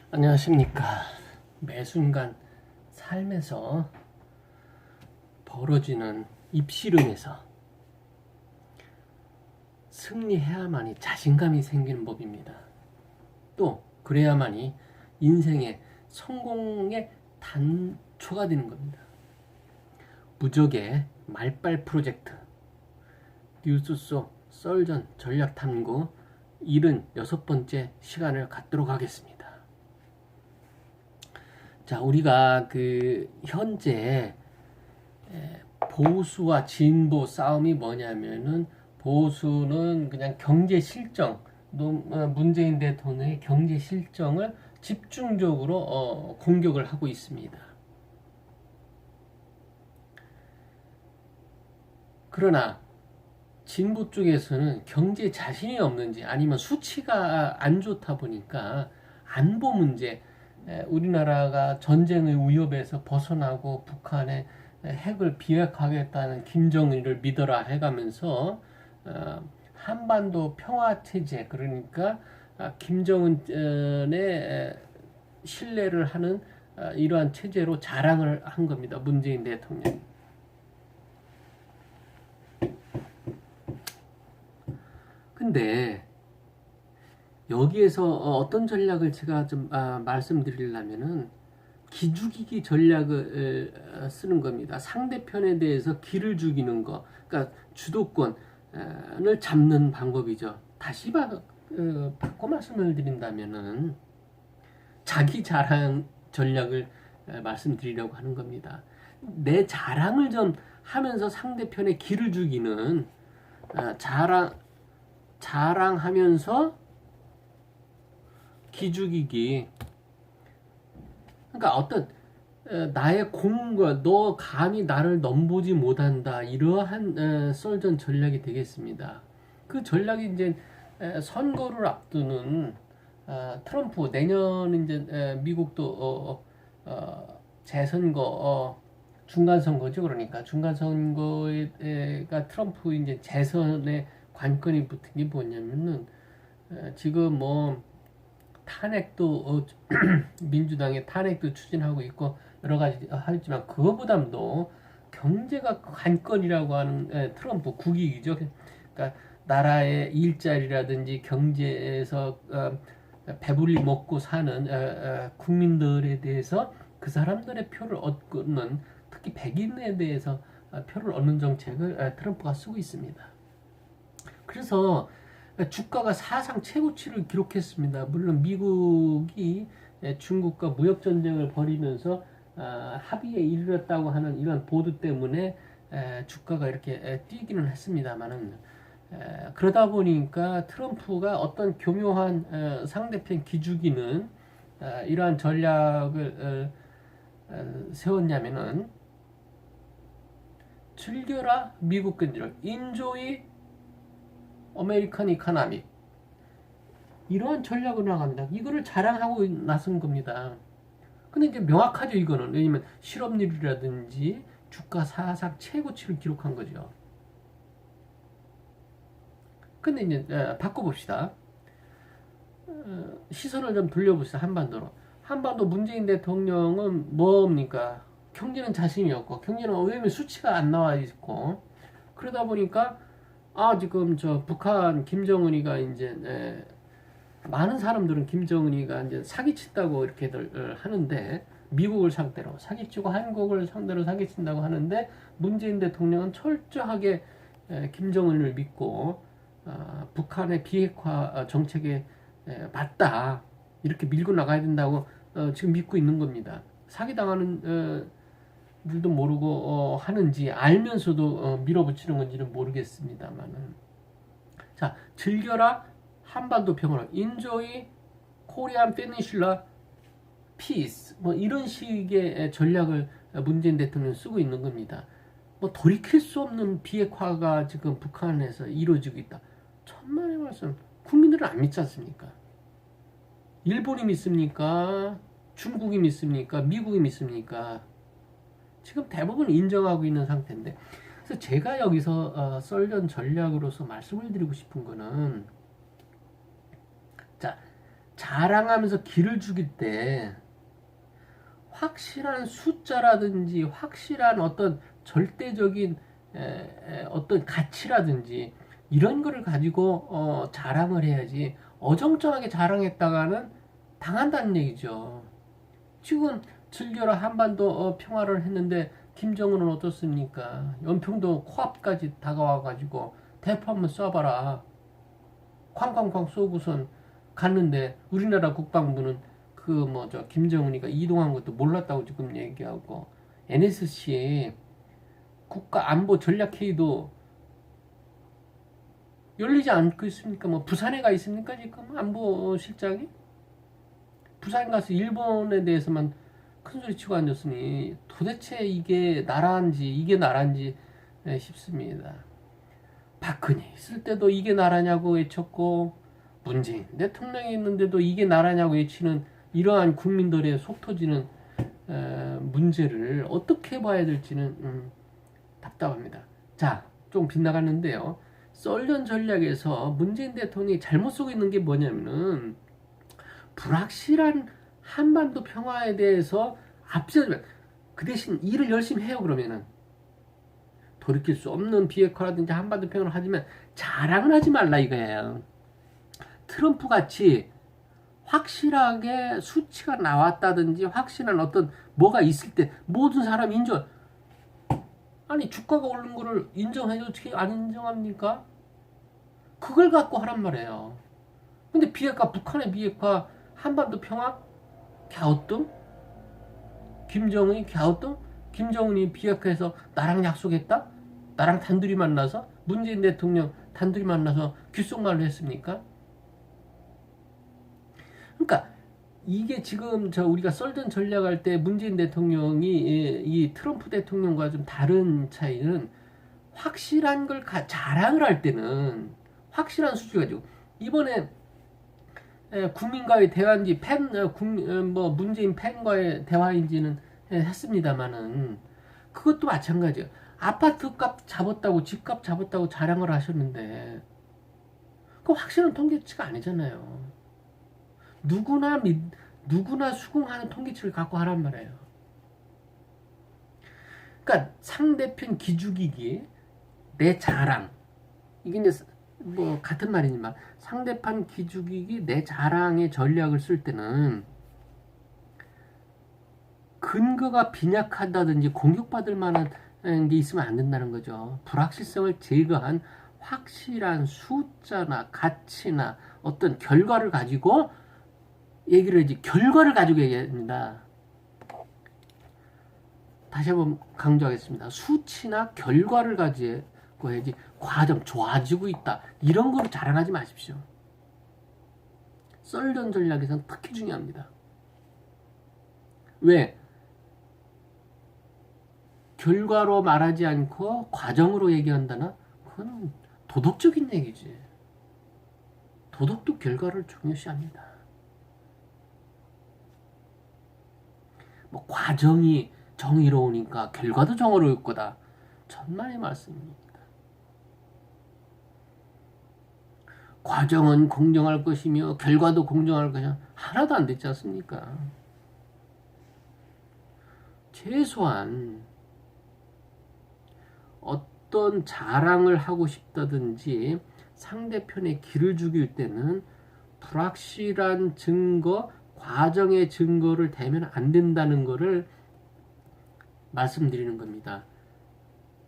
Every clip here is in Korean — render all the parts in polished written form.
안녕하십니까. 매 순간 삶에서 벌어지는 입씨름에서 승리해야만이 자신감이 생기는 법입니다. 또 그래야만이 인생의 성공의 단초가 되는 겁니다. 무적의 말빨 프로젝트 뉴스 속 썰전 전략 탐구 76번째 시간을 갖도록 하겠습니다. 자, 우리가 현재 보수와 진보 싸움이 뭐냐면은, 보수는 그냥 경제 실정, 문재인 대통령의 경제 실정을 집중적으로 공격을 하고 있습니다. 그러나 진보 쪽에서는 경제 자신이 없는지 아니면 수치가 안 좋다 보니까 안보 문제, 우리나라가 전쟁의 위협에서 벗어나고 북한의 핵을 비핵화하겠다는 김정일을 믿어라 해가면서 한반도 평화체제, 그러니까 김정은의 신뢰를 하는 이러한 체제로 자랑을 한 겁니다. 문재인 대통령. 근데 여기에서 어떤 전략을 제가 좀 말씀드리려면은 기죽이기 전략을 쓰는 겁니다. 상대편에 대해서 기를 죽이는 거, 그러니까 주도권을 잡는 방법이죠. 다시 바꿔 말씀을 드린다면은 자기 자랑 전략을 말씀드리려고 하는 겁니다. 내 자랑을 좀 하면서 상대편의 기를 죽이는 자랑하면서 기죽이기. 그러니까 어떤 나의 공과 너 감히 나를 넘보지 못한다, 이러한 썰전 전략이 되겠습니다. 그 전략이 이제 선거를 앞두는 트럼프, 내년 이제 미국도 재선거, 중간 선거죠. 그러니까 중간 선거가 트럼프 이제 재선에 관건이 붙은 게 뭐냐면은 지금 뭐 탄핵도 민주당의 탄핵도 추진하고 있고 여러 가지 하지만 그거보다도 경제가 관건이라고 하는 트럼프 국익이죠. 그러니까 나라의 일자리라든지 경제에서 배불리 먹고 사는 국민들에 대해서 그 사람들의 표를 얻는, 특히 백인에 대해서 표를 얻는 정책을 트럼프가 쓰고 있습니다. 그래서 주가가 사상 최고치를 기록했습니다. 물론 미국이 중국과 무역 전쟁을 벌이면서 합의에 이르렀다고 하는 이런 보도 때문에 주가가 이렇게 뛰기는 했습니다만은, 그러다 보니까 트럼프가 어떤 교묘한 상대편 기죽이는 이러한 전략을 세웠냐면은, 즐겨라 미국 근절, 인조이 아메리칸 이카노미, 이러한 전략을 나갑니다. 이거를 자랑하고 나선 겁니다. 근데 이제 명확하죠, 이거는. 왜냐면 실업률이라든지 주가 사상 최고치를 기록한 거죠. 근데 이제 바꿔봅시다. 시선을 좀 돌려봅시다. 한반도로. 한반도 문재인 대통령은 뭡니까? 경제는 자신이 없고, 경제는 왜냐면 수치가 안 나와 있고, 그러다 보니까 지금 저 북한 김정은이가 이제 많은 사람들은 김정은이가 이제 사기친다고 이렇게들 하는데, 미국을 상대로 사기치고 한국을 상대로 사기친다고 하는데, 문재인 대통령은 철저하게 김정은을 믿고 북한의 비핵화 정책에 맞다, 이렇게 밀고 나가야 된다고 지금 믿고 있는 겁니다. 사기당하는 물도 모르고 하는지 알면서도 밀어붙이는 건지는 모르겠습니다만은, 자, 즐겨라 한반도 평화, 인조이 코리안 페니슐라 피스, 뭐 이런 식의 전략을 문재인 대통령이 쓰고 있는 겁니다. 뭐 돌이킬 수 없는 비핵화가 지금 북한에서 이루어지고 있다. 천만의 말씀, 국민들은 안 믿지 않습니까? 일본이 믿습니까? 중국이 믿습니까? 미국이 믿습니까? 지금 대부분 인정하고 있는 상태인데, 그래서 제가 여기서 썰전 전략으로서 말씀을 드리고 싶은 거는, 자, 자랑하면서 기를 죽일 때 확실한 숫자라든지 확실한 어떤 절대적인 어떤 가치라든지 이런 거를 가지고 자랑을 해야지 어정쩡하게 자랑했다가는 당한다는 얘기죠. 지금 즐겨라 한반도 평화를 했는데 김정은은 어떻습니까? 연평도 코앞까지 다가와가지고 대포 한번 쏴봐라. 쾅쾅쾅 쏘고선 갔는데 우리나라 국방부는 그 뭐 저 김정은이가 이동한 것도 몰랐다고 지금 얘기하고 NSC 국가안보전략회의도 열리지 않고 있습니까? 뭐 부산에 가 있습니까 지금 안보실장이? 부산 가서 일본에 대해서만 큰소리 치고 앉았으니 도대체 이게 나라인지 싶습니다. 박근혜 있을 때도 이게 나라냐고 외쳤고 문재인 대통령이 있는데도 이게 나라냐고 외치는 이러한 국민들의 속 터지는 문제를 어떻게 봐야 될지는 답답합니다. 자, 좀 빗나갔는데요. 썰전 전략에서 문재인 대통령이 잘못 쓰고 있는 게 뭐냐면은 불확실한 한반도 평화에 대해서 앞세우면 그 대신 일을 열심히 해요. 그러면은 돌이킬 수 없는 비핵화라든지 한반도 평화를 하지만 자랑을 하지 말라 이거예요. 트럼프 같이 확실하게 수치가 나왔다든지 확실한 어떤 뭐가 있을 때 모든 사람이 인정. 아니 주가가 오른 거를 인정해도 어떻게 안 인정합니까? 그걸 갖고 하란 말이에요. 근데 비핵화, 북한의 비핵화, 한반도 평화 갸우뚱? 김정은이 갸우뚱? 김정은이 비핵화해서 나랑 약속했다? 나랑 단둘이 만나서? 문재인 대통령 단둘이 만나서 귓속말로 했습니까? 그러니까 이게 지금 우리가 썰전 전략할 때 문재인 대통령이 이 트럼프 대통령과 좀 다른 차이는 확실한 걸 자랑을 할 때는 확실한 수치 가지고 이번에 국민과의 대화인지 문재인 팬과의 대화인지는 했습니다만은 그것도 마찬가지예요. 아파트 값 잡았다고 집값 잡았다고 자랑을 하셨는데 그 확실한 통계치가 아니잖아요. 누구나 수긍하는 통계치를 갖고 하란 말이에요. 그러니까 상대편 기죽이기, 내 자랑 이게 이제 뭐 같은 말이지만 상대편 기죽이기, 내 자랑의 전략을 쓸 때는 근거가 빈약하다든지 공격받을 만한 게 있으면 안 된다는 거죠. 불확실성을 제거한 확실한 숫자나 가치나 어떤 결과를 가지고 얘기를 해야지. 결과를 가지고 얘기합니다. 다시 한번 강조하겠습니다. 수치나 결과를 가지고 해야지. 과정 좋아지고 있다 이런 거로 자랑하지 마십시오. 썰전 전략에서는 특히 중요합니다. 왜? 결과로 말하지 않고 과정으로 얘기한다나? 그건 도덕적인 얘기지. 도덕도 결과를 중요시합니다. 뭐 과정이 정의로우니까 결과도 정의로울 거다. 천만의 말씀입니다. 과정은 공정할 것이며 결과도 공정할 것이냐 하나도 안 됐지 않습니까? 최소한 어떤 자랑을 하고 싶다든지 상대편의 기를 죽일 때는 불확실한 증거, 과정의 증거를 대면 안 된다는 것을 말씀드리는 겁니다.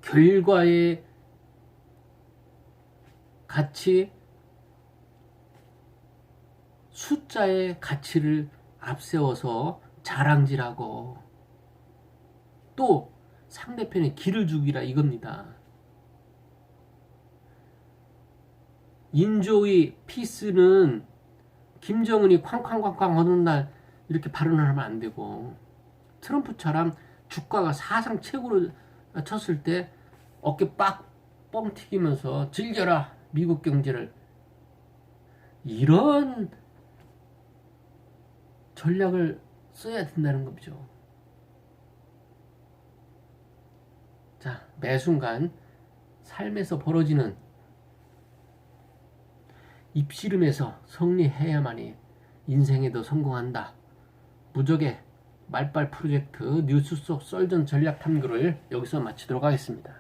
결과의 가치, 숫자의 가치를 앞세워서 자랑질하고 또 상대편의 기를 죽이라 이겁니다. 인조의 피스는 김정은이 쾅쾅쾅쾅 하는 날 이렇게 발언을 하면 안 되고 트럼프처럼 주가가 사상 최고로 쳤을 때 어깨 뻥 튀기면서 즐겨라 미국 경제를 이런 전략을 써야 된다는 거죠. 자, 매 순간 삶에서 벌어지는 입씨름에서 승리해야만이 인생에도 성공한다. 무적의 말빨 프로젝트 뉴스 속 썰전 전략 탐구를 여기서 마치도록 하겠습니다.